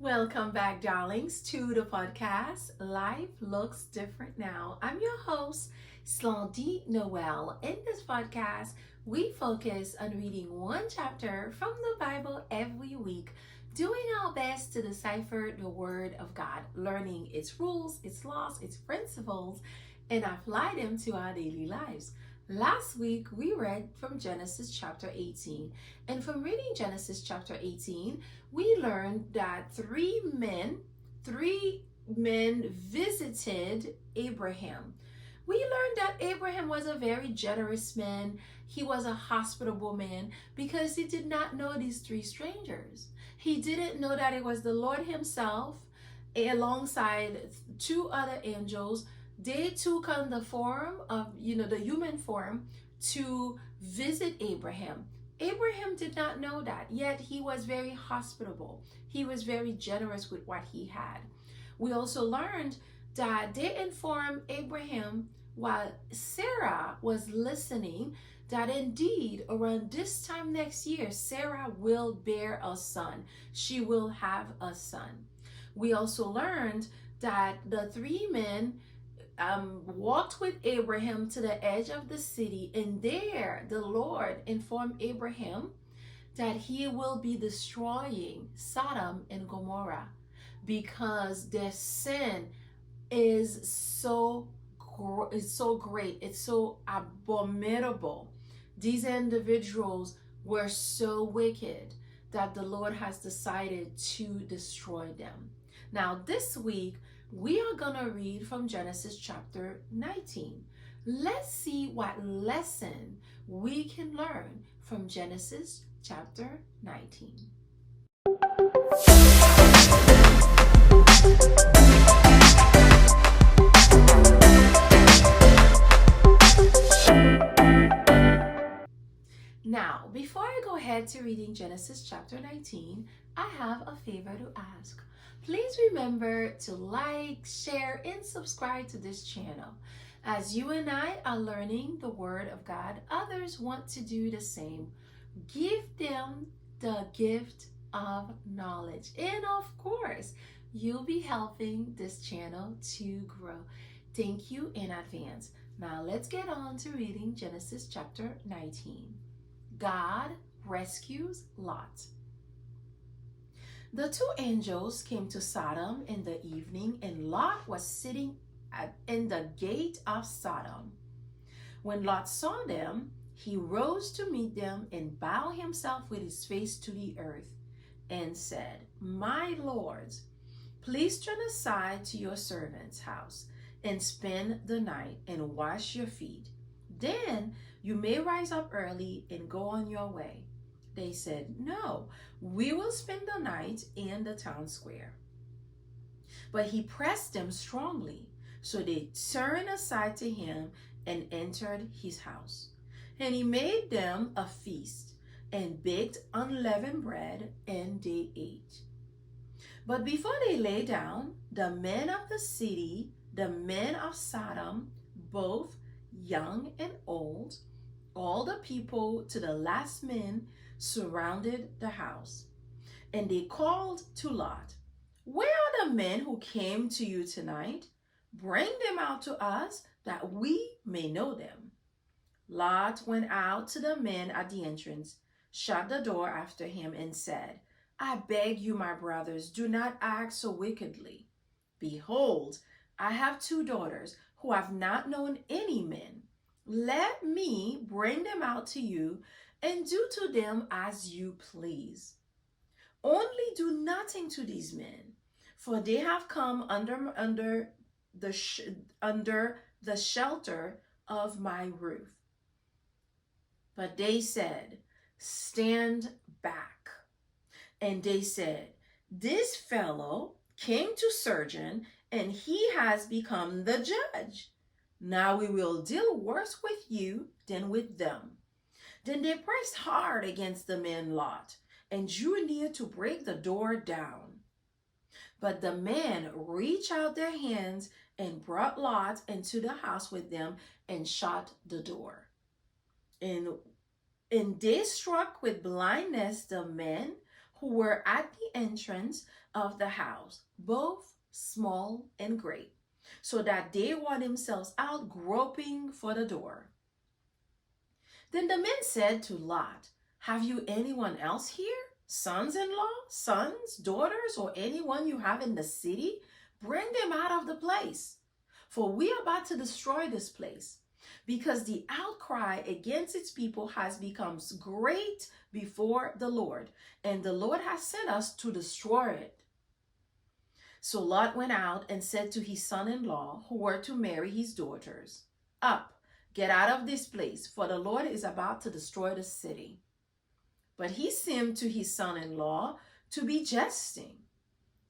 Welcome back, darlings, to the podcast Life Looks Different Now. I'm your host, Slandy Noel. In this podcast, we focus on reading one chapter from the Bible every week, doing our best to decipher the Word of God, learning its rules, its laws, its principles, and apply them to our daily lives. Last week, we read from Genesis chapter 18. And from reading Genesis chapter 18, we learned that three men visited Abraham. We learned that Abraham was a very generous man. He was a hospitable man because he did not know these three strangers. He didn't know that it was the Lord himself alongside two other angels. They took on the form of, the human form to visit Abraham. Abraham did not know that, yet he was very hospitable. He was very generous with what he had. We also learned that they informed Abraham while Sarah was listening that indeed around this time next year, Sarah will bear a son. She will have a son. We also learned that the three men walked with Abraham to the edge of the city, and there the Lord informed Abraham that he will be destroying Sodom and Gomorrah because their sin is so great, it's so abominable. These individuals were so wicked that the Lord has decided to destroy them. Now, this week, we are going to read from Genesis chapter 19. Let's see what lesson we can learn from Genesis chapter 19. Now, before I go ahead to reading Genesis chapter 19, I have a favor to ask. Please remember to like, share, and subscribe to this channel. As you and I are learning the Word of God, others want to do the same. Give them the gift of knowledge. And of course, you'll be helping this channel to grow. Thank you in advance. Now let's get on to reading Genesis chapter 19. God rescues Lot. The two angels came to Sodom in the evening, and Lot was sitting in the gate of Sodom. When Lot saw them, he rose to meet them and bowed himself with his face to the earth and said, "My lords, please turn aside to your servant's house and spend the night and wash your feet. Then you may rise up early and go on your way." They said, "No, we will spend the night in the town square." But he pressed them strongly, so they turned aside to him and entered his house. And he made them a feast and baked unleavened bread, and they ate. But before they lay down, the men of the city, the men of Sodom, both young and old, all the people to the last man, surrounded the house. And they called to Lot, "Where are the men who came to you tonight? Bring them out to us that we may know them." Lot went out to the men at the entrance, shut the door after him, and said, "I beg you, my brothers, do not act so wickedly. Behold, I have two daughters who have not known any men. Let me bring them out to you and do to them as you please. Only do nothing to these men, for they have come under the shelter of my roof." But they said, "Stand back." And they said, "This fellow came to sojourn, and he has become the judge. Now we will deal worse with you than with them." Then they pressed hard against the man Lot and drew near to break the door down. But the men reached out their hands and brought Lot into the house with them and shut the door. And they struck with blindness the men who were at the entrance of the house, both small and great, so that they wore themselves out groping for the door. Then the men said to Lot, "Have you anyone else here? Sons-in-law, sons, daughters, or anyone you have in the city? Bring them out of the place. For we are about to destroy this place, because the outcry against its people has become great before the Lord, and the Lord has sent us to destroy it." So Lot went out and said to his son-in-law, who were to marry his daughters, "Up, get out of this place, for the Lord is about to destroy the city." But he seemed to his son-in-law to be jesting.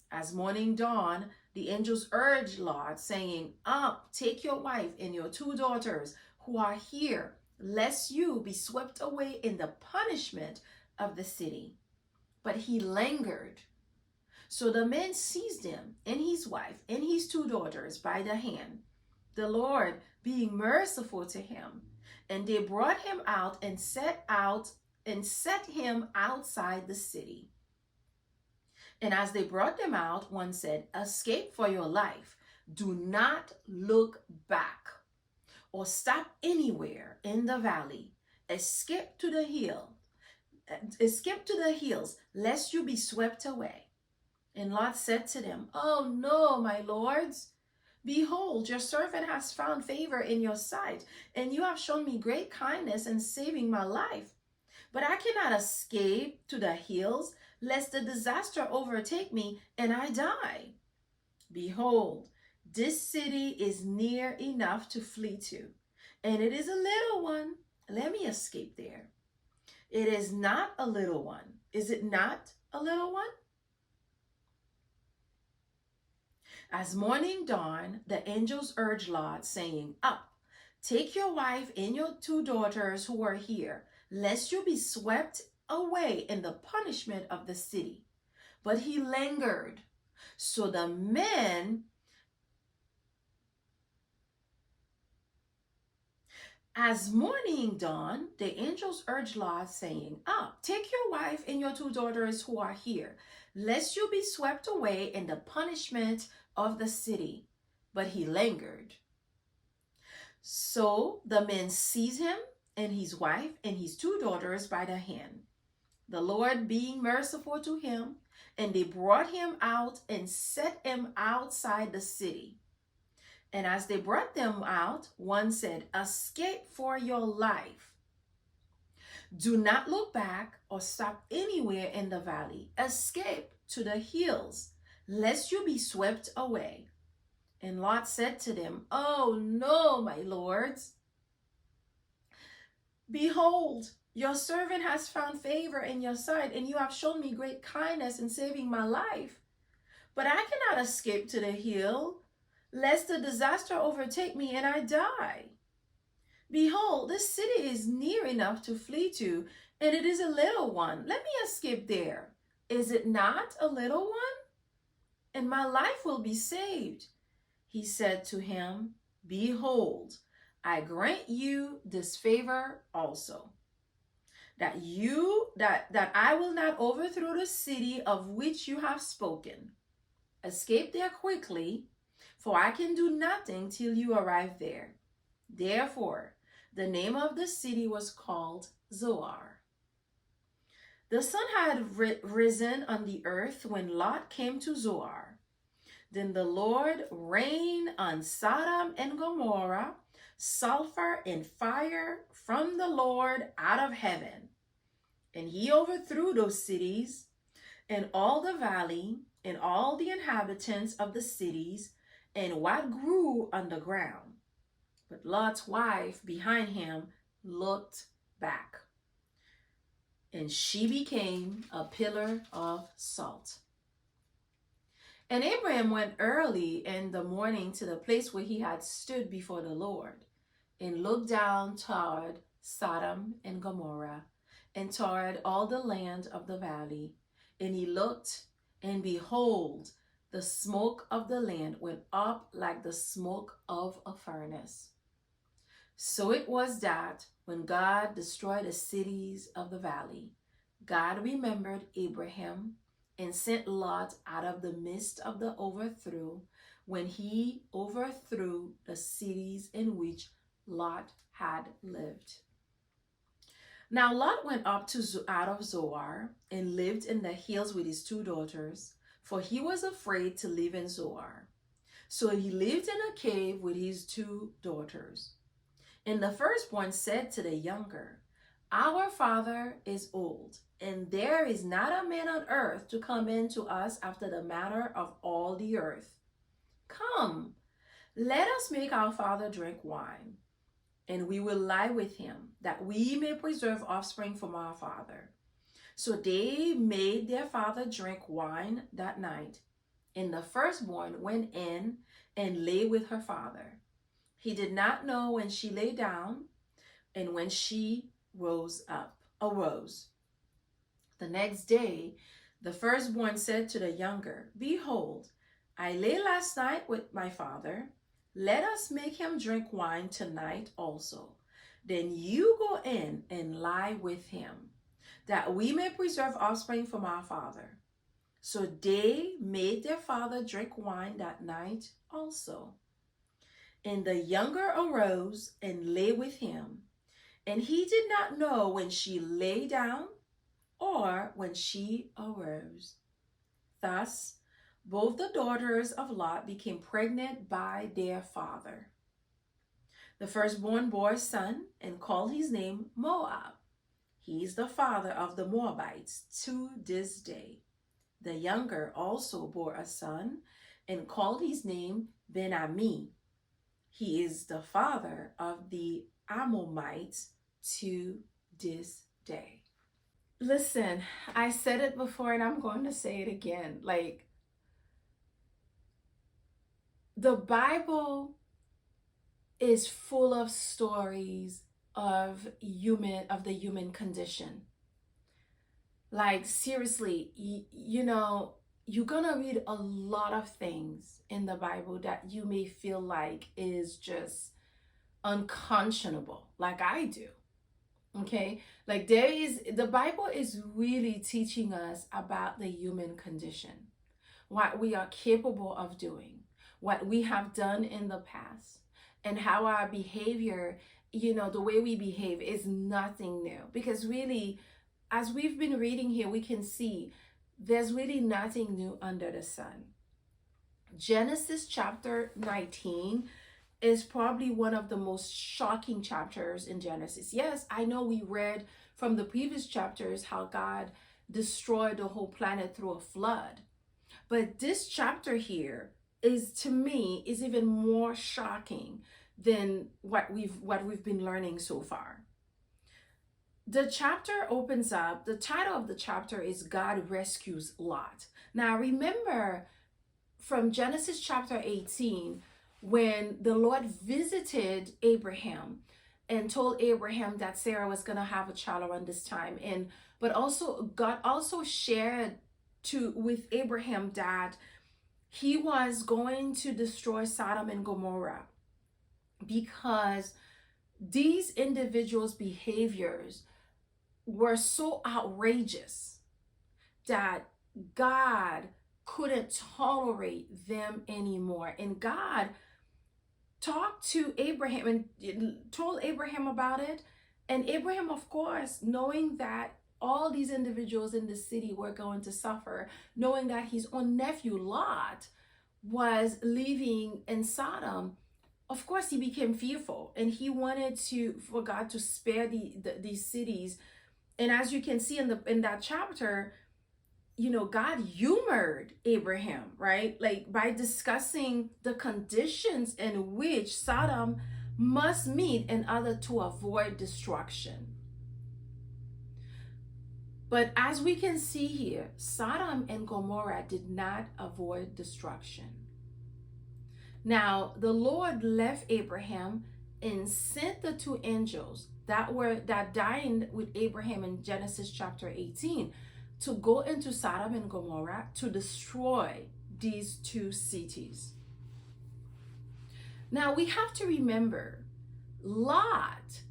As morning dawned, the angels urged Lot, saying, "Up, take your wife and your 2 daughters who are here, lest you be swept away in the punishment of the city." But he lingered. So the men seized him and his wife and his 2 daughters by the hand, the Lord being merciful to him. And they brought him out and set him outside the city. And as they brought them out, one said, "Escape for your life. Do not look back or stop anywhere in the valley. Escape to the hills, lest you be swept away." And Lot said to them, "Oh no, my lords. Behold, your servant has found favor in your sight, and you have shown me great kindness in saving my life. But I cannot escape to the hills, lest the disaster overtake me and I die. Behold, this city is near enough to flee to, and it is a little one. Let me escape there. It is not a little one. Is it not a little one?" As morning dawned, the angels urged Lot, saying, "Up, take your wife and your 2 daughters who are here, lest you be swept away in the punishment of the city." But he lingered. So the men, as morning dawned, the angels urged Lot, saying, "Up, take your wife and your 2 daughters who are here, lest you be swept away in the punishment of the city." But he lingered. So the men seized him and his wife and his 2 daughters by the hand, the Lord being merciful to him, and they brought him out and set him outside the city. And as they brought them out, one said, "Escape for your life. Do not look back or stop anywhere in the valley. Escape to the hills, lest you be swept away." And Lot said to them, "Oh no, my lords. Behold, your servant has found favor in your sight, and you have shown me great kindness in saving my life. But I cannot escape to the hill, lest the disaster overtake me and I die. Behold, this city is near enough to flee to, and it is a little one. Let me escape there. Is it not a little one? And my life will be saved." He said to him, "Behold, I grant you this favor also, that I will not overthrow the city of which you have spoken. Escape there quickly, for I can do nothing till you arrive there." Therefore, the name of the city was called Zoar. The sun had risen on the earth when Lot came to Zoar. Then the Lord rained on Sodom and Gomorrah sulfur and fire from the Lord out of heaven. And he overthrew those cities and all the valley and all the inhabitants of the cities and what grew on the ground. But Lot's wife behind him looked back, and she became a pillar of salt. And Abraham went early in the morning to the place where he had stood before the Lord, and looked down toward Sodom and Gomorrah, and toward all the land of the valley. And he looked, and behold, the smoke of the land went up like the smoke of a furnace. So it was that when God destroyed the cities of the valley, God remembered Abraham and sent Lot out of the midst of the overthrow when he overthrew the cities in which Lot had lived. Now Lot went up out of Zoar and lived in the hills with his two daughters, for he was afraid to live in Zoar. So he lived in a cave with his two daughters. And the firstborn said to the younger, "Our father is old, and there is not a man on earth to come in to us after the manner of all the earth. Come, let us make our father drink wine, and we will lie with him, that we may preserve offspring from our father." So they made their father drink wine that night, and the firstborn went in and lay with her father. He did not know when she lay down and when she arose. The next day, the firstborn said to the younger, "Behold, I lay last night with my father. Let us make him drink wine tonight also. Then you go in and lie with him, that we may preserve offspring from our father." So they made their father drink wine that night also. And the younger arose and lay with him, and he did not know when she lay down or when she arose. Thus, both the daughters of Lot became pregnant by their father. The firstborn bore a son and called his name Moab. He is the father of the Moabites to this day. The younger also bore a son and called his name Ben-Ammi. He is the father of the Ammonites to this day. Listen, I said it before and I'm going to say it again. Like, the Bible is full of stories of the human condition. Like, seriously, you're gonna read a lot of things in the Bible that you may feel like is just unconscionable, like I do. Okay, like the Bible is really teaching us about the human condition, what we are capable of doing, what we have done in the past, and how our behavior, the way we behave is nothing new. Because really, as we've been reading here, we can see there's really nothing new under the sun. Genesis chapter 19 is probably one of the most shocking chapters in Genesis. Yes, I know we read from the previous chapters how God destroyed the whole planet through a flood. But this chapter here is, to me, is even more shocking than what we've been learning so far. The chapter opens up, the title of the chapter is God Rescues Lot. Now remember from Genesis chapter 18, when the Lord visited Abraham and told Abraham that Sarah was going to have a child around this time, but also God also shared with Abraham that he was going to destroy Sodom and Gomorrah because these individuals' behaviors were so outrageous that God couldn't tolerate them anymore. And God talked to Abraham and told Abraham about it. And Abraham, of course, knowing that all these individuals in the city were going to suffer, knowing that his own nephew Lot was living in Sodom, of course he became fearful, and he wanted for God to spare these cities. And as you can see in that chapter, God humored Abraham, right? Like by discussing the conditions in which Sodom must meet in order to avoid destruction. But as we can see here, Sodom and Gomorrah did not avoid destruction. Now, the Lord left Abraham and sent the two angels that dined with Abraham in Genesis chapter 18 to go into Sodom and Gomorrah to destroy these two cities. Now we have to remember, Lot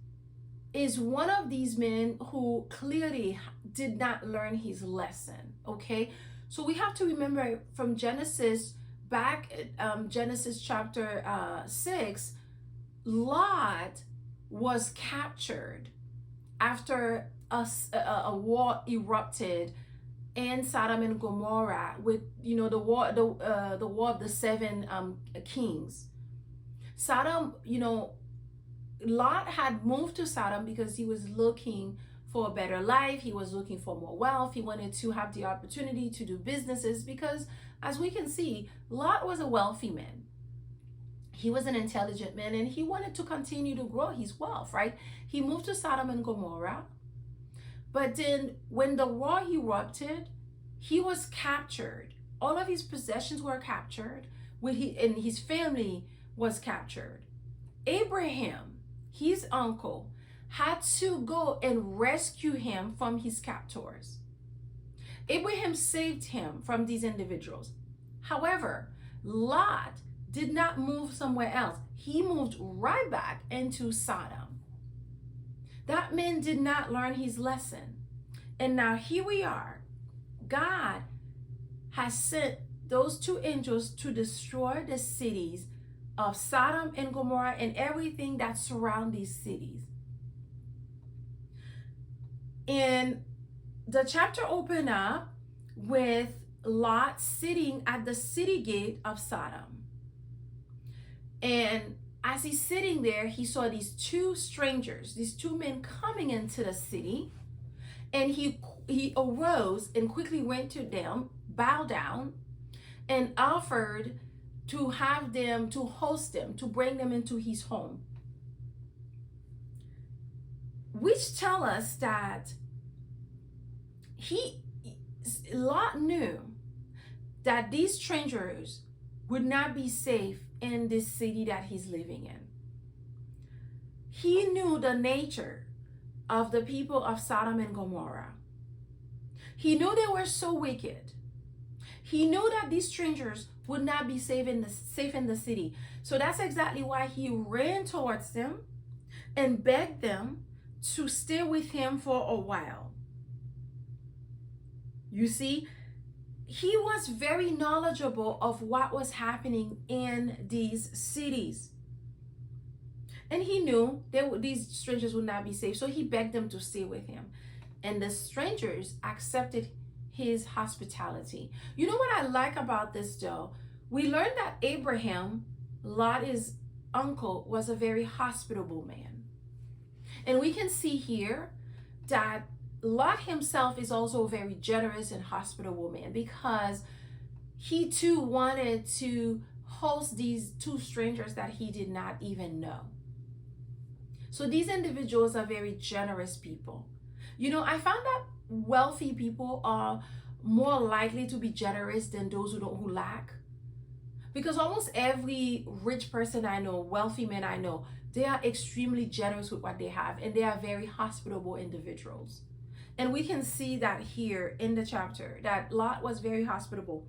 is one of these men who clearly did not learn his lesson, okay? So we have to remember from Genesis, back at Genesis chapter 6, Lot was captured after a war erupted in Sodom and Gomorrah with, the war of the seven kings. Sodom, Lot had moved to Sodom because he was looking for a better life. He was looking for more wealth. He wanted to have the opportunity to do businesses because, as we can see, Lot was a wealthy man. He was an intelligent man, and he wanted to continue to grow his wealth, right? He moved to Sodom and Gomorrah. But then when the war erupted, he was captured. All of his possessions were captured, and his family was captured. Abraham, his uncle, had to go and rescue him from his captors. Abraham saved him from these individuals. However, Lot did not move somewhere else. He moved right back into Sodom. That man did not learn his lesson. And now here we are. God has sent those two angels to destroy the cities of Sodom and Gomorrah and everything that surrounds these cities. And the chapter opened up with Lot sitting at the city gate of Sodom. And as he's sitting there, he saw these two strangers, these two men coming into the city. And he arose and quickly went to them, bowed down, and offered to have them, to host them, to bring them into his home. Which tell us that Lot knew that these strangers would not be safe in this city that he's living in. He knew the nature of the people of Sodom and Gomorrah. He knew they were so wicked. He knew that these strangers would not be safe in the city. So that's exactly why he ran towards them and begged them to stay with him for a while. You see, he was very knowledgeable of what was happening in these cities. And he knew these strangers would not be safe. So he begged them to stay with him. And the strangers accepted his hospitality. You know what I like about this though? We learned that Abraham, Lot's uncle, was a very hospitable man. And we can see here that Lot himself is also a very generous and hospitable man, because he too wanted to host these two strangers that he did not even know. So these individuals are very generous people. I found that wealthy people are more likely to be generous than those who lack. Because almost every rich person I know, wealthy men I know, they are extremely generous with what they have, and they are very hospitable individuals. And we can see that here in the chapter, that Lot was very hospitable.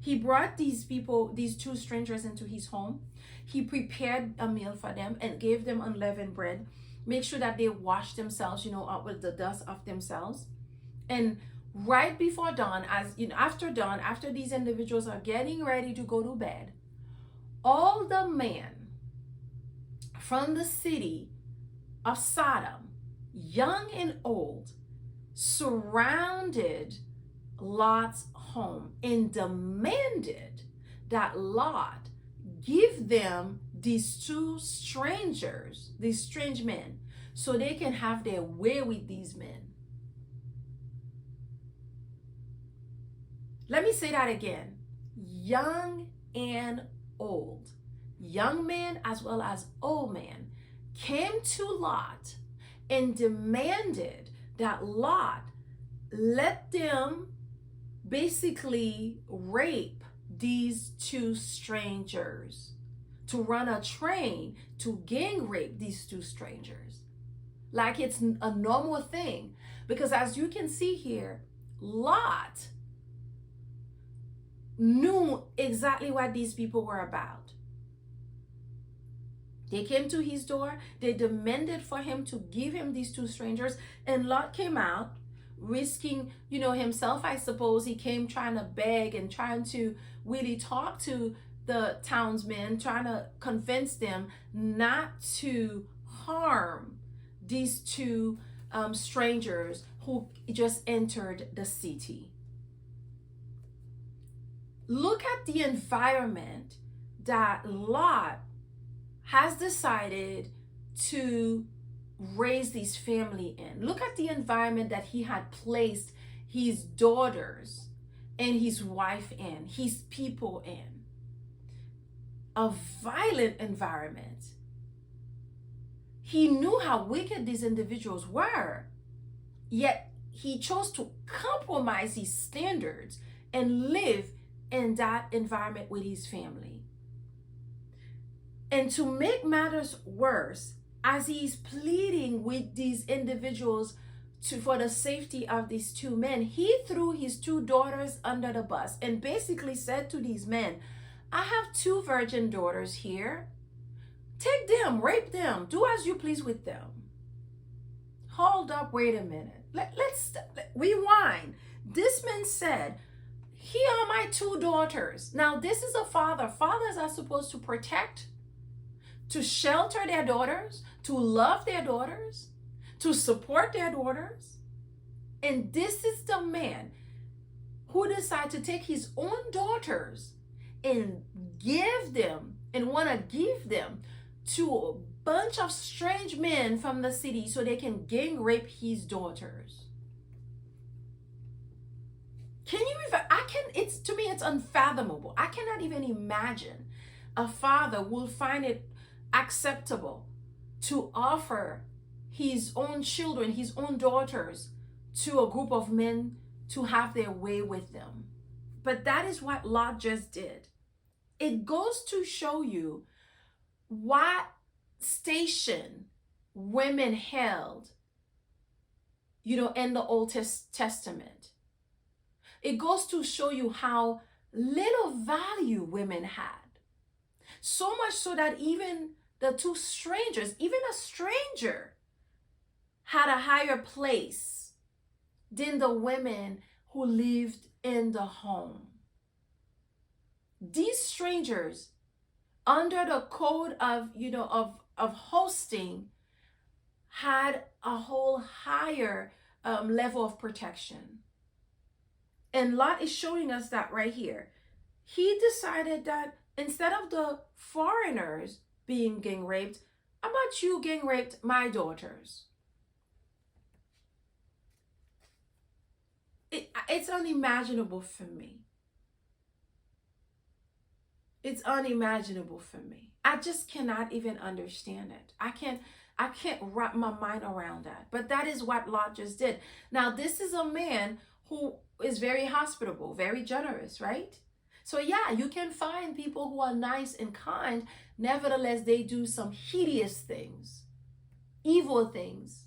He brought these people, these two strangers, into his home. He prepared a meal for them and gave them unleavened bread. Make sure that they wash themselves, out with the dust of themselves. And right before dawn, after dawn, after these individuals are getting ready to go to bed, all the men from the city of Sodom, young and old, surrounded Lot's home and demanded that Lot give them these two strangers, these strange men, so they can have their way with these men. Let me say that again. Young and old, young men as well as old men, came to Lot and demanded that Lot let them basically rape these two strangers, to run a train to gang rape these two strangers. Like it's a normal thing. Because as you can see here, Lot knew exactly what these people were about. They came to his door, they demanded for him to give him these two strangers, and Lot came out risking, himself, I suppose. He came trying to beg and trying to really talk to the townsmen, trying to convince them not to harm these two strangers who just entered the city. Look at the environment that Lot has decided to raise this family in. Look at the environment that he had placed his daughters and his wife in, his people in. A violent environment. He knew how wicked these individuals were, yet he chose to compromise his standards and live in that environment with his family. And to make matters worse, as he's pleading with these individuals for the safety of these two men, he threw his two daughters under the bus and basically said to these men, I have two virgin daughters here. Take them, rape them, do as you please with them. Hold up, wait a minute. Let's rewind. This man said, here are my two daughters. Now, this is a father. Fathers are supposed to protect, to shelter their daughters, to love their daughters, to support their daughters. And this is the man who decided to take his own daughters and give them and want to give them to a bunch of strange men from the city so they can gang rape his daughters. Can you even, to me, it's unfathomable. I cannot even imagine a father will find it acceptable to offer his own children, his own daughters, to a group of men to have their way with them. But that is what Lot just did. It goes to show you what station women held, in the Old Testament. It goes to show you how little value women had. So much so that even the two strangers, even a stranger, had a higher place than the women who lived in the home. These strangers, under the code of hosting, had a whole higher level of protection. And Lot is showing us that right here. He decided that instead of the foreigners being gang raped, how about you gang raped my daughters? It's unimaginable for me. It's unimaginable for me. I just cannot even understand it. I can't wrap my mind around that. But that is what Lot just did. Now, this is a man who is very hospitable, very generous, right? So yeah, you can find people who are nice and kind. Nevertheless, they do some hideous things, evil things.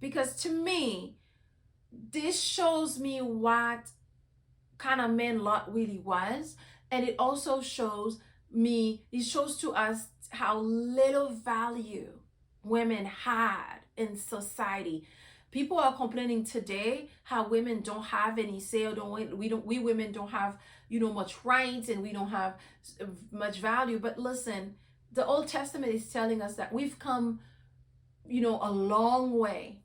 Because to me, this shows me what kind of man Lot really was. And it also shows to us how little value women had in society. People are complaining today how women don't have any say, or we women don't have, much rights, and we don't have much value. But listen, the Old Testament is telling us that we've come, a long way.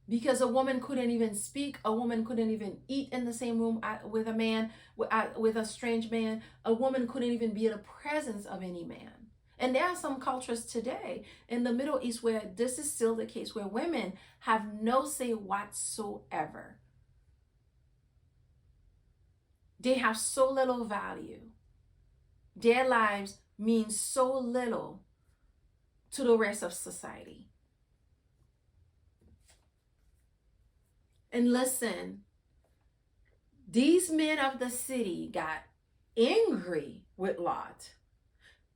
Because a woman couldn't even speak, a woman couldn't even eat in the same room with a man, with a strange man. A woman couldn't even be in the presence of any man. And there are some cultures today in the Middle East where this is still the case, where women have no say whatsoever. They have so little value. Their lives mean so little to the rest of society. And listen, these men of the city got angry with Lot.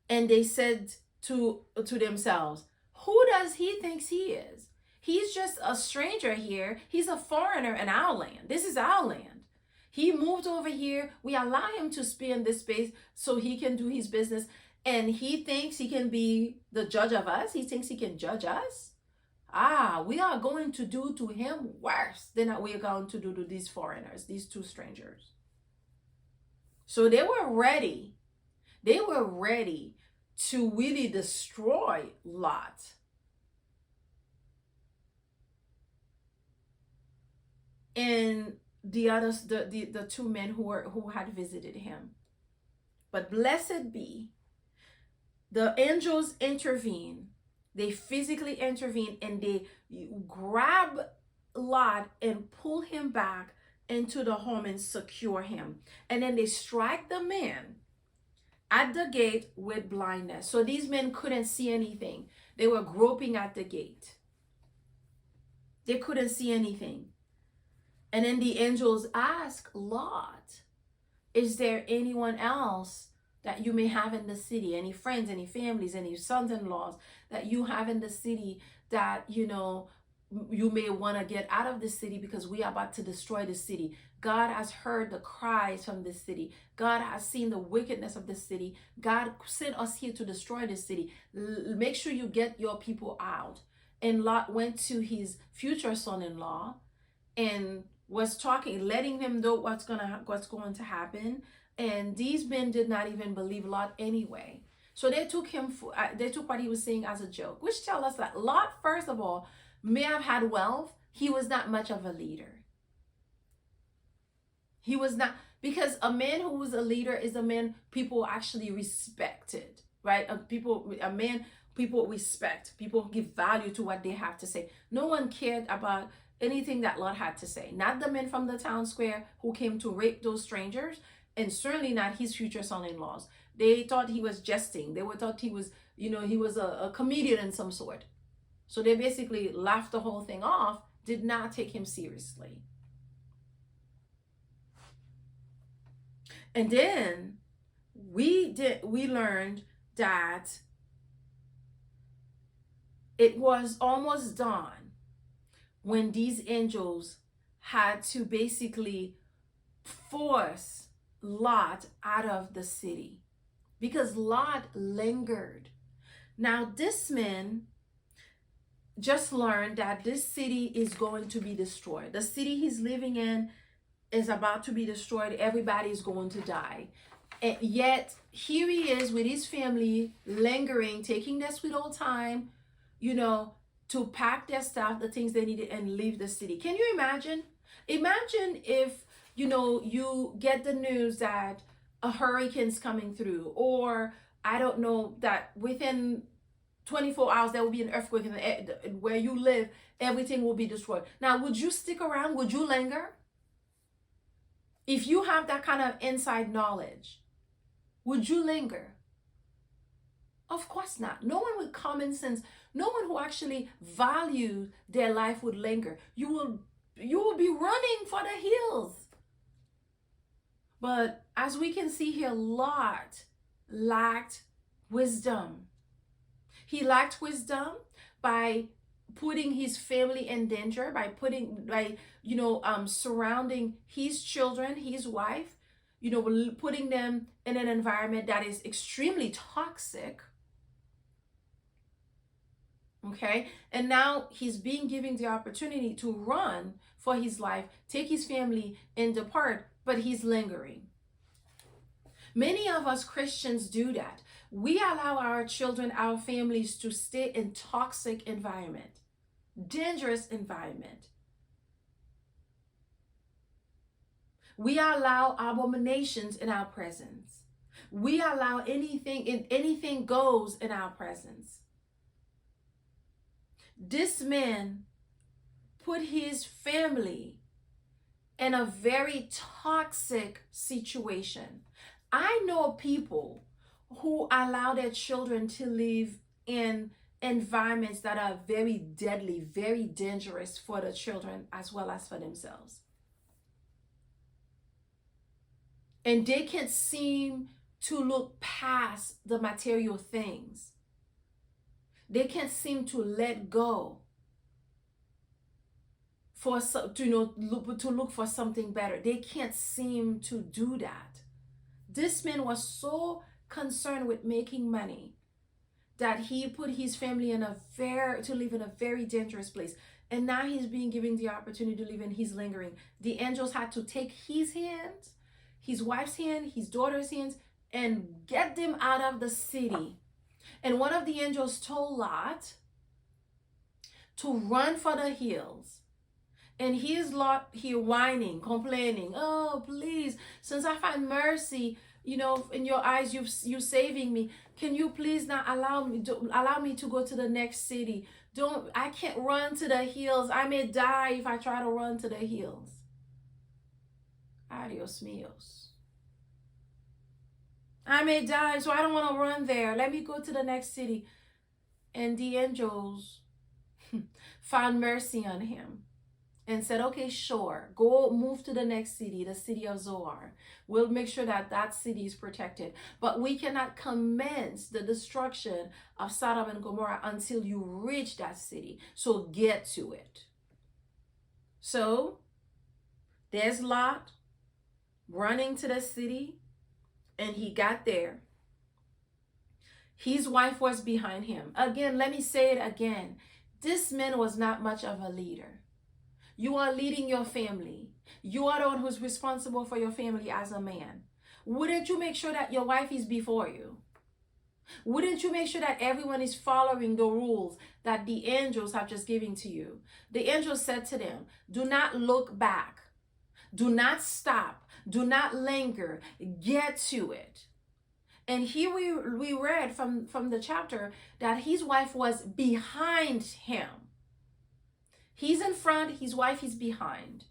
And they said to themselves, who does he think he is? He's just a stranger here. He's a foreigner in our land. This is our land. He moved over here. We allow him to stay in this space so he can do his business. And he thinks he can be the judge of us. He thinks he can judge us. We are going to do to him worse than we are going to do to these foreigners, these two strangers. So they were ready. They were ready to really destroy Lot. And the others, the two men who had visited him. But blessed be, the angels intervene. They physically intervene and they grab Lot and pull him back into the home and secure him. And then they strike the man at the gate with blindness. So these men couldn't see anything. They were groping at the gate. They couldn't see anything. And then the angels ask Lot, is there anyone else that you may have in the city? Any friends, any families, any sons-in-laws that you have in the city that, you may want to get out of the city because we are about to destroy the city. God has heard the cries from this city. God has seen the wickedness of the city. God sent us here to destroy the city. Make sure you get your people out. And Lot went to his future son-in-law and was talking, letting him know what's going to happen. And these men did not even believe Lot anyway. So they took what he was saying as a joke, which tells us that Lot, first of all, may have had wealth. He was not much of a leader. He was not, because a man who was a leader is a man people actually respected, right? People respect, people give value to what they have to say. No one cared about anything that Lot had to say. Not the men from the town square who came to rape those strangers, and certainly not his future son-in-laws. They thought he was jesting. They thought he was, he was a comedian in some sort. So they basically laughed the whole thing off, did not take him seriously. And then we learned that it was almost dawn when these angels had to basically force Lot out of the city because Lot lingered. Now this man just learned that this city is going to be destroyed. The city he's living in is about to be destroyed. Everybody is going to die. And yet here he is with his family lingering, taking their sweet old time, to pack their stuff, the things they needed, and leave the city. Can you imagine? Imagine if, you get the news that a hurricane's coming through, or I don't know, that within 24 hours there will be an earthquake in where you live, everything will be destroyed. Now, would you stick around? Would you linger? If you have that kind of inside knowledge, would you linger? Of course not. No one with common sense, no one who actually values their life would linger. You will be running for the hills. But as we can see here, Lot lacked wisdom. He lacked wisdom by putting his family in danger, by surrounding his children, his wife, putting them in an environment that is extremely toxic. Okay, and now he's being given the opportunity to run for his life, take his family and depart, but he's lingering. Many of us Christians do that. We allow our children, our families to stay in toxic environment, dangerous environment. We allow abominations in our presence. We allow anything goes in our presence. This man put his family in a very toxic situation. I know people who allow their children to live in environments that are very deadly, very dangerous for the children as well as for themselves. And they can't seem to look past the material things. They can't seem to let go to look for something better. They can't seem to do that. This man was so concerned with making money that he put his family in to live in a very dangerous place. And now he's being given the opportunity to live in his lingering. The angels had to take his hands, his wife's hand, his daughter's hands, and get them out of the city. And one of the angels told Lot to run for the hills. And here's Lot here whining, complaining, oh, please, since I find mercy, in your eyes, you saving me. Can you please not allow me to go to the next city? I can't run to the hills. I may die if I try to run to the hills. Adios míos. I may die, so I don't want to run there. Let me go to the next city. And the angels found mercy on him and said, okay, sure, go move to the next city, the city of Zoar. We'll make sure that that city is protected. But we cannot commence the destruction of Sodom and Gomorrah until you reach that city. So get to it. So there's Lot running to the city, and he got there. His wife was behind him. Again, let me say it again. This man was not much of a leader. You are leading your family. You are the one who's responsible for your family as a man. Wouldn't you make sure that your wife is before you? Wouldn't you make sure that everyone is following the rules that the angels have just given to you? The angels said to them, do not look back. Do not stop. Do not linger. Get to it. And here we read from the chapter that his wife was behind him. He's in front, his wife is behind.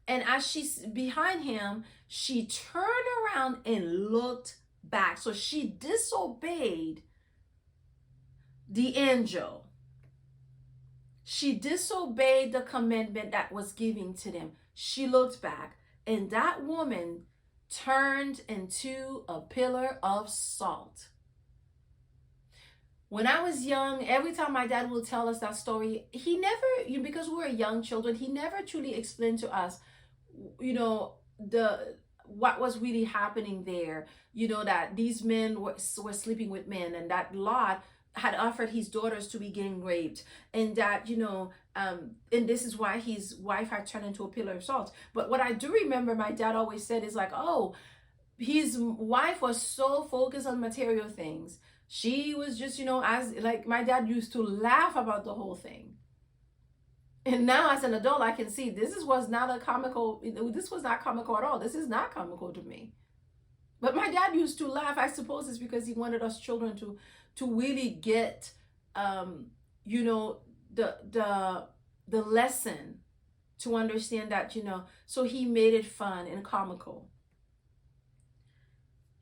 And as she's behind him, she turned around and looked back. So she disobeyed the angel. She disobeyed the commandment that was given to them. She looked back, and that woman turned into a pillar of salt. When I was young, every time my dad would tell us that story, he never, because we were young children, he never truly explained to us, what was really happening there. That these men were sleeping with men, and that Lot had offered his daughters to be gang raped, and that, and this is why his wife had turned into a pillar of salt. But what I do remember my dad always said is like, oh, his wife was so focused on material things. She was just, as like my dad used to laugh about the whole thing. And now as an adult, I can see this was not comical at all. This is not comical to me. But my dad used to laugh. I suppose it's because he wanted us children to really get, the lesson, to understand that, so he made it fun and comical.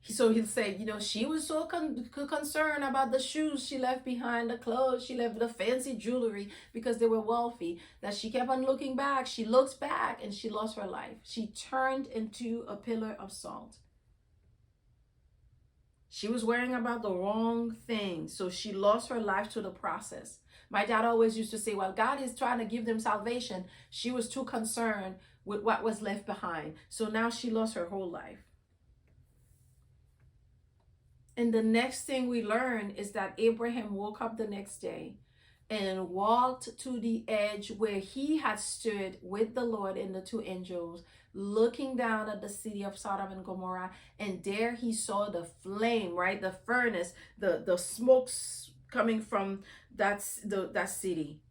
So he'll say, she was so concerned about the shoes she left behind, the clothes she left, the fancy jewelry, because they were wealthy, that she kept on looking back. She looks back and she lost her life. She turned into a pillar of salt. She was worrying about the wrong thing, so she lost her life to the process. My dad always used to say, well, God is trying to give them salvation. She was too concerned with what was left behind. So now she lost her whole life. And the next thing we learn is that Abraham woke up the next day and walked to the edge where he had stood with the Lord and the two angels, looking down at the city of Sodom and Gomorrah. And there he saw the flame, right? The furnace, the smokes coming from that city.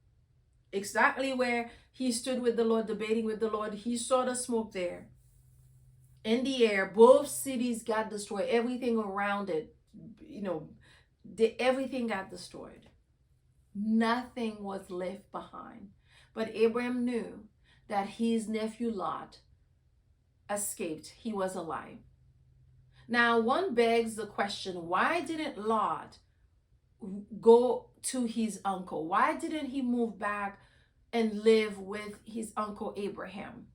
Exactly where he stood with the Lord, debating with the Lord, he saw the smoke there. In the air, both cities got destroyed. Everything around it, everything got destroyed. Nothing was left behind. But Abraham knew that his nephew Lot escaped. He was alive. Now, one begs the question, why didn't Lot go to his uncle? Why didn't he move back and live with his uncle Abraham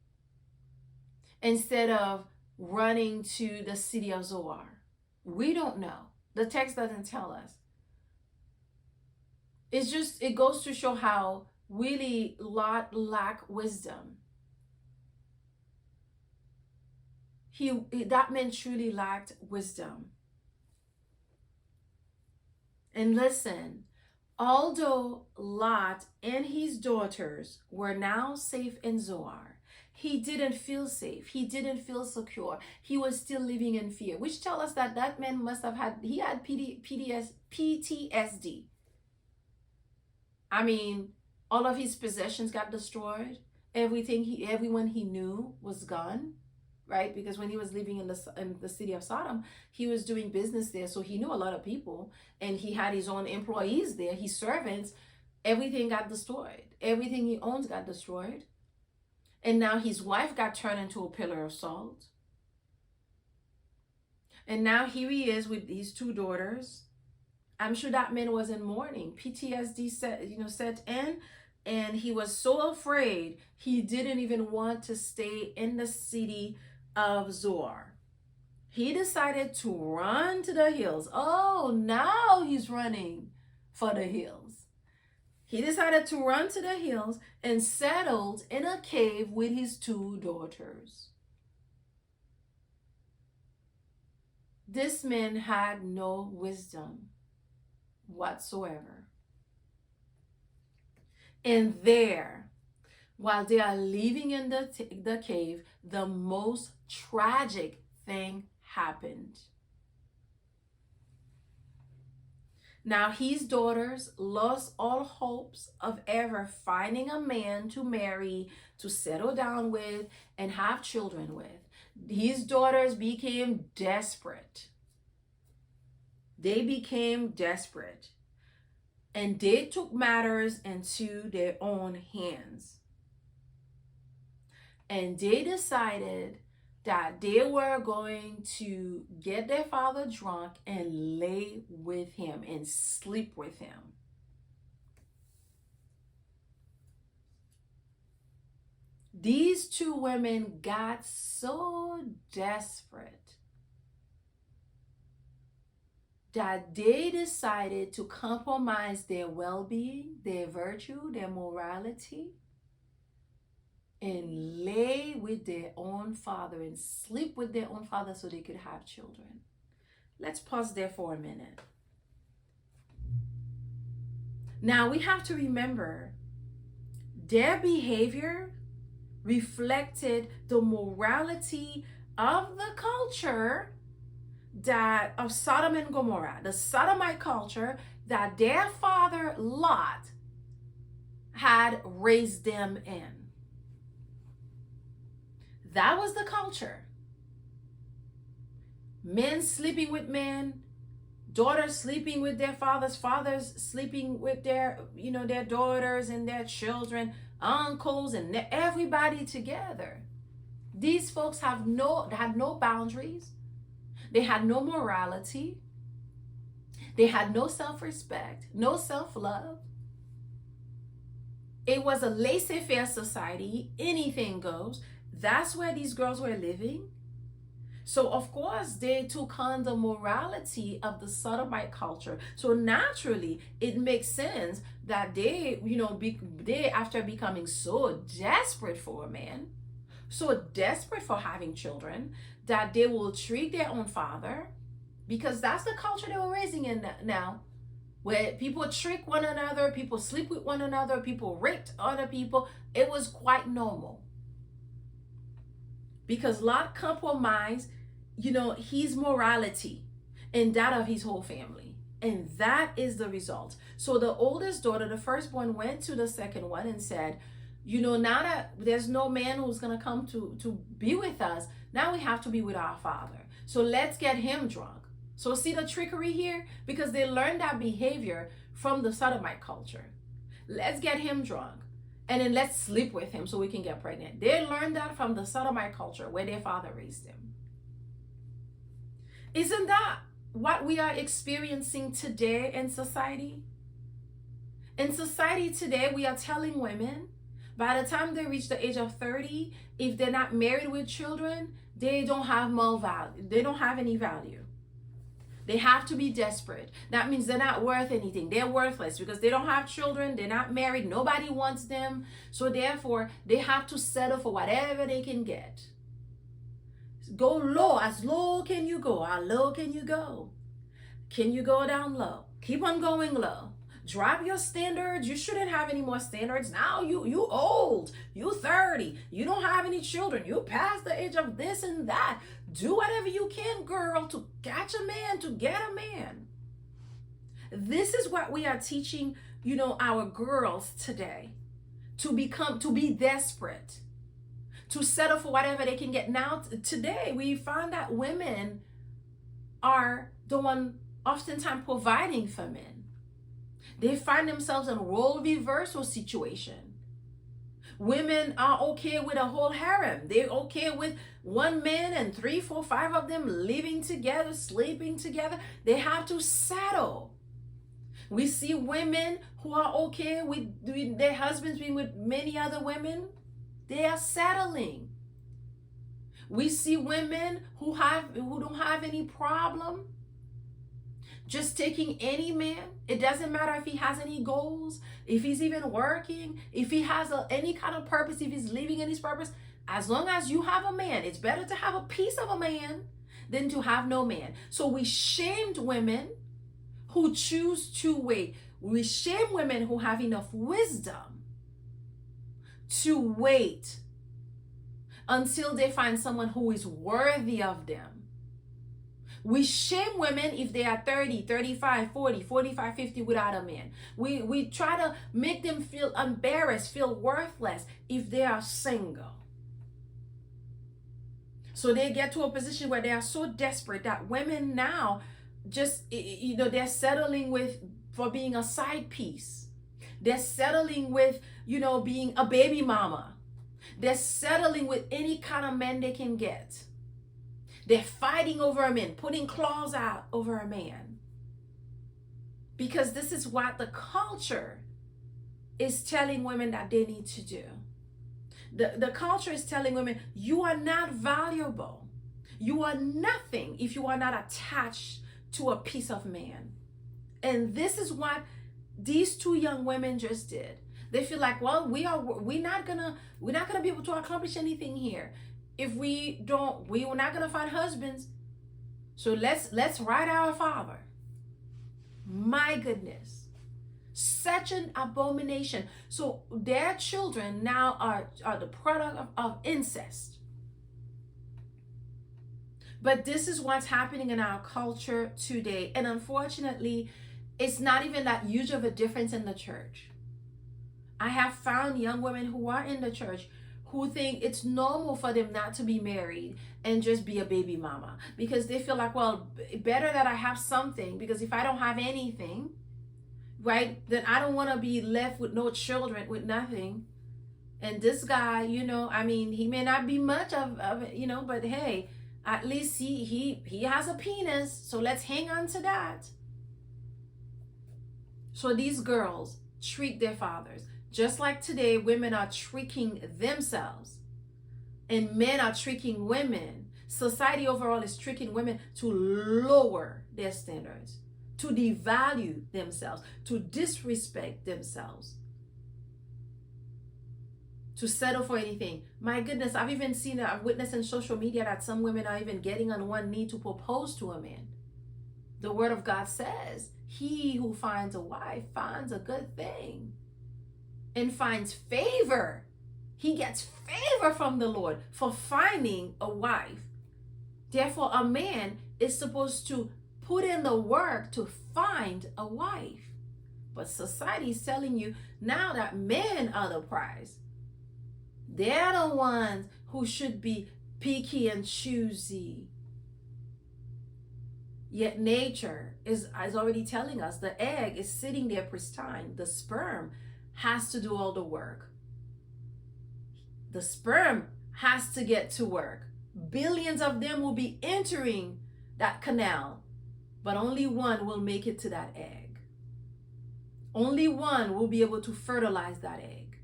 instead of running to the city of Zoar? We don't know. The text doesn't tell us. It goes to show how really Lot lacked wisdom. That man truly lacked wisdom. And listen, although Lot and his daughters were now safe in Zoar, he didn't feel safe. He didn't feel secure. He was still living in fear, which tells us that that man must have had, he had PTSD. I mean, all of his possessions got destroyed. Everyone he knew was gone, right? Because when he was living in the city of Sodom, he was doing business there, so he knew a lot of people, and he had his own employees there, his servants. Everything got destroyed. Everything he owns got destroyed, and now his wife got turned into a pillar of salt. And now here he is with these two daughters. I'm sure that man was in mourning. PTSD set in, and he was so afraid he didn't even want to stay in the city of Zoar. He decided to run to the hills. Oh, now he's running for the hills. He decided to run to the hills and settled in a cave with his two daughters. This man had no wisdom whatsoever. And there, while they are living in the cave, the most tragic thing happened. Now his daughters lost all hopes of ever finding a man to marry, to settle down with, and have children with. His daughters became desperate. They became desperate. And they took matters into their own hands. And they decided that they were going to get their father drunk and lay with him and sleep with him. These two women got so desperate that they decided to compromise their well-being, their virtue, their morality, and lay with their own father and sleep with their own father so they could have children. Let's pause there for a minute. Now we have to remember their behavior reflected the morality of the culture that of Sodom and Gomorrah, the Sodomite culture that their father Lot had raised them in. That was the culture. Men sleeping with men, daughters sleeping with their fathers, fathers sleeping with their daughters and their children, uncles and everybody together. These folks had no boundaries. They had no morality. They had no self-respect, no self-love. It was a laissez-faire society. Anything goes. That's where these girls were living. So of course they took on the morality of the Sodomite culture. So naturally it makes sense that they after becoming so desperate for a man, so desperate for having children, that they will treat their own father, because that's the culture they were raising in now, where people trick one another, people sleep with one another, people raped other people. It was quite normal. Because Lot compromised, his morality and that of his whole family. And that is the result. So the oldest daughter, the firstborn, went to the second one and said, now that there's no man who's going to come to be with us, now we have to be with our father. So let's get him drunk. So see the trickery here? Because they learned that behavior from the Sodomite culture. Let's get him drunk, and then let's sleep with him so we can get pregnant. They learned that from the Sodomite culture where their father raised them. Isn't that what we are experiencing today in society? In society today, we are telling women, by the time they reach the age of 30, if they're not married with children, they don't have more value. They don't have any value. They have to be desperate. That means they're not worth anything. They're worthless because they don't have children. They're not married. Nobody wants them. So therefore, they have to settle for whatever they can get. Go low. As low can you go? How low can you go? Can you go down low? Keep on going low. Drop your standards. You shouldn't have any more standards. Now you old. You 30. You don't have any children. You past the age of this and that. Do whatever you can, girl, to catch a man, to get a man. This is what we are teaching, our girls today. To be desperate. To settle for whatever they can get. Now, today, we find that women are the one oftentimes providing for men. They find themselves in a role reversal situation. Women are okay with a whole harem. They're okay with one man and 3, 4, 5 of them living together, sleeping together. They have to settle. We see women who are okay with their husbands being with many other women. They are settling. We see women who don't have any problem just taking any man. It doesn't matter if he has any goals, if he's even working, if he has any kind of purpose, if he's living in his purpose. As long as you have a man, it's better to have a piece of a man than to have no man. So we shamed women who choose to wait. We shame women who have enough wisdom to wait until they find someone who is worthy of them. We shame women if they are 30, 35, 40, 45, 50 without a man. We try to make them feel embarrassed, feel worthless if they are single. So they get to a position where they are so desperate that women now just, they're settling for being a side piece. They're settling with, being a baby mama. They're settling with any kind of man they can get. They're fighting over a man, putting claws out over a man. Because this is what the culture is telling women that they need to do. The culture is telling women, you are not valuable. You are nothing if you are not attached to a piece of man. And this is what these 2 young women just did. They feel like, well, we're not gonna be able to accomplish anything here if we're not gonna find husbands. So let's write our father. My goodness, such an abomination. So their children now are the product of incest. But this is what's happening in our culture today. And unfortunately, it's not even that huge of a difference in the church. I have found young women who are in the church who think it's normal for them not to be married and just be a baby mama, because they feel like, well, better that I have something, because if I don't have anything, right, then I don't want to be left with no children, with nothing. And this guy, he may not be much of it, but hey, at least he has a penis, so let's hang on to that. So these girls treat their fathers just like today women are tricking themselves and men are tricking women. Society overall is tricking women to lower their standards, to devalue themselves, to disrespect themselves, to settle for anything. My goodness, I've witnessed in social media that some women are even getting on one knee to propose to a man. The word of God says, he who finds a wife finds a good thing and finds favor. He gets favor from the Lord for finding a wife. Therefore, a man is supposed to put in the work to find a wife. But society is telling you now that men are the prize. They're the ones who should be picky and choosy. Yet nature is already telling us the egg is sitting there pristine. The sperm has to do all the work. The sperm has to get to work. Billions of them will be entering that canal, but only one will make it to that egg. Only one will be able to fertilize that egg.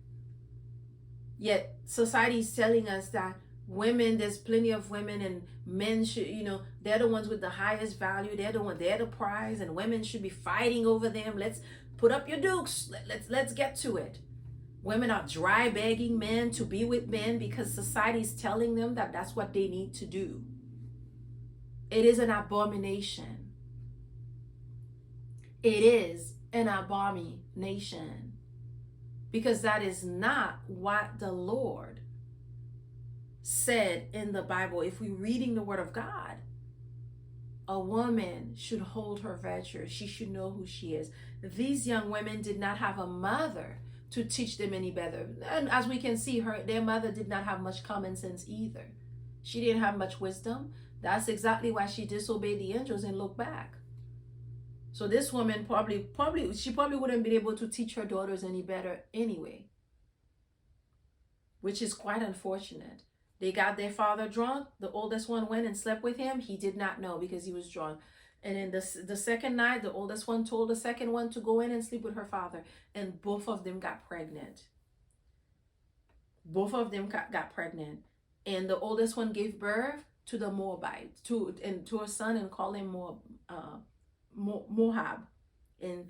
Yet society is telling us that women, there's plenty of women, and men should, they're the ones with the highest value. They're the prize, and women should be fighting over them. Let's put up your dukes. Let's get to it. Women are dry begging men to be with men because society is telling them that that's what they need to do. It is an abomination. It is an abomination, because that is not what the Lord said in the Bible. If we're reading the Word of God, a woman should hold her virtue. She should know who she is. These young women did not have a mother to teach them any better. And as we can see, their mother did not have much common sense either. She didn't have much wisdom. That's exactly why she disobeyed the angels and looked back. So this woman she probably wouldn't be able to teach her daughters any better anyway, which is quite unfortunate. They got their father drunk. The oldest one went and slept with him. He did not know because he was drunk. And then the second night, the oldest one told the second one to go in and sleep with her father. And both of them got pregnant. Both of them got pregnant. And the oldest one gave birth to the Moabite, to a son, and called him Moab. And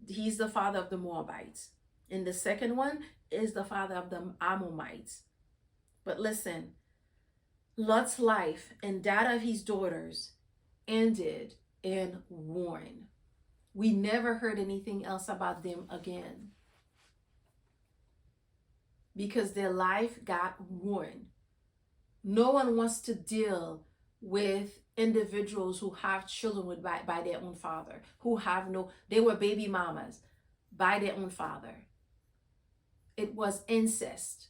he's the father of the Moabites. And the second one is the father of the Ammonites. But listen, Lot's life and that of his daughters ended in ruin. We never heard anything else about them again, because their life got ruined. No one wants to deal with individuals who have children by their own father, they were baby mamas by their own father. It was incest.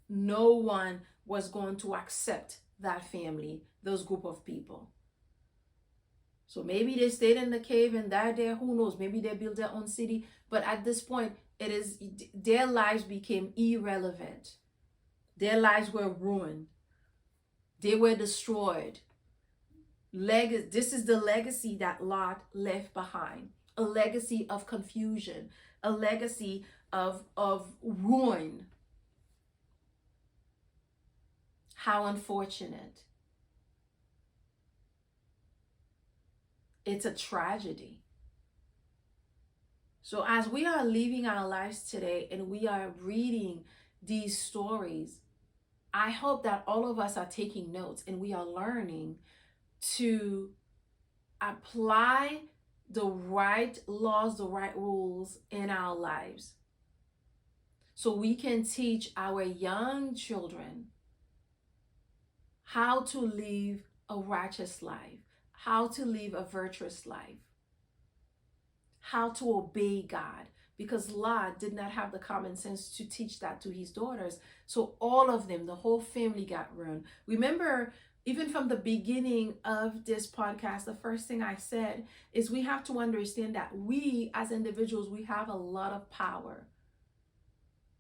No one was going to accept that family, those group of people. So maybe they stayed in the cave and died there. Who knows? Maybe they built their own city. But at this point, their lives became irrelevant. Their lives were ruined. They were destroyed. This is the legacy that Lot left behind. A legacy of confusion. A legacy of ruin. How unfortunate. It's a tragedy. So as we are living our lives today and we are reading these stories, I hope that all of us are taking notes and we are learning to apply the right laws, the right rules in our lives, so we can teach our young children how to live a righteous life, how to live a virtuous life, how to obey God. Because Lot did not have the common sense to teach that to his daughters. So all of them, the whole family got ruined. Remember, even from the beginning of this podcast, the first thing I said is we have to understand that we as individuals, we have a lot of power.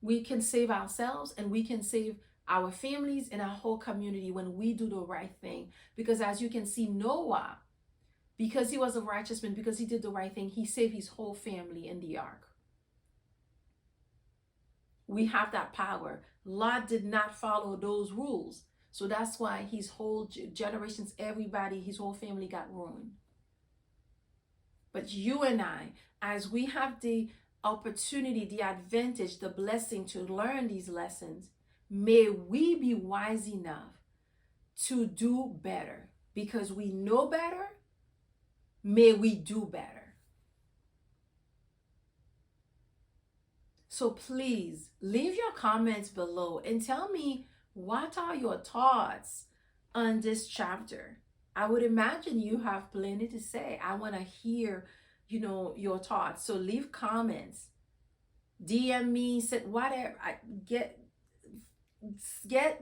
We can save ourselves and we can save our families and our whole community when we do the right thing. Because as you can see, Noah, because he was a righteous man, because he did the right thing, he saved his whole family in the ark. We have that power. Lot did not follow those rules. So that's why his whole generations, everybody, his whole family got ruined. But you and I, as we have the opportunity, the advantage, the blessing to learn these lessons, may we be wise enough to do better. Because we know better, may we do better. So please leave your comments below and tell me, what are your thoughts on this chapter? I would imagine you have plenty to say. I want to hear, your thoughts. So leave comments, DM me, say whatever. Get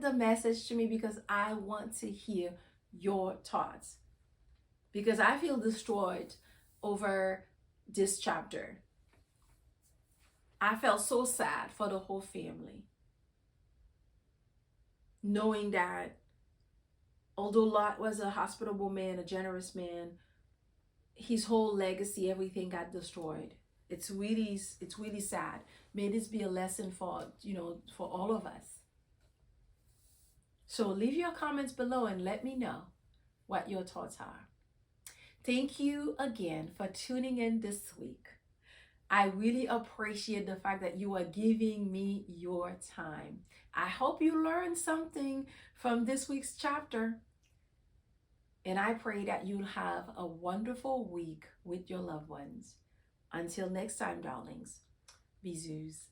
the message to me, because I want to hear your thoughts. Because I feel destroyed over this chapter. I felt so sad for the whole family, knowing that although Lot was a hospitable man, a generous man, his whole legacy, everything got destroyed. It's really sad. May this be a lesson for all of us. So leave your comments below and let me know what your thoughts are. Thank you again for tuning in this week. I really appreciate the fact that you are giving me your time. I hope you learned something from this week's chapter. And I pray that you'll have a wonderful week with your loved ones. Until next time, darlings. Bisous.